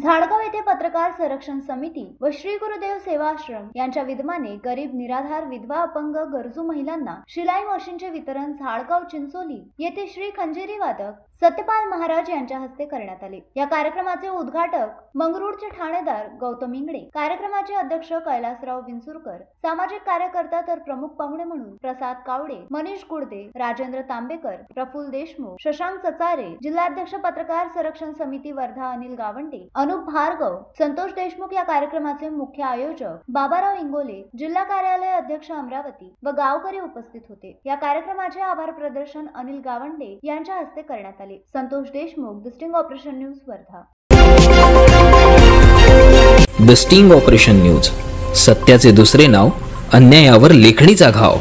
झाडगाव येथे पत्रकार संरक्षण समिती व श्री गुरुदेव सेवा आश्रम यांच्या विद्यमाने गरीब निराधार विधवा अपंग गरजू महिलांना शिलाई मशीनचे वितरण झाडगाव चिंचोली येथे श्री खंजेरी वादक सत्यपाल महाराज यांच्या हस्ते करण्यात आले। या कार्यक्रमाचे उद्घाटक मंगरुळचे ठाणेदार गौतम इंगडे, कार्यक्रमाचे अध्यक्ष कैलासराव विंचुरकर, सामाजिक कार्यकर्ता तर प्रमुख पाहुणे म्हणून प्रसाद कावडे, मनीष गुडदे, राजेंद्र तांबेकर, प्रफुल्ल देशमुख, शशांक चचारे, जिल्हाध्यक्ष पत्रकार संरक्षण समिती वर्धा अनिल गावंडे, अनुप भार्गव, संतोष देशमुख या कार्यक्रमाचे मुख्य आयोजक बाबाराव इंगोले, जिल्हा कार्यालय अध्यक्ष अमरावती व गावकरी उपस्थित होते। या कार्यक्रमाचे आभार प्रदर्शन अनिल गावंडे यांच्या हस्ते करण्यात आले। Santosh Deshmukh, the sting operation news, Wardha. The sting operation news, सत्याचे दुसरे नाव, अन्यायावर लेखणीचा घाव।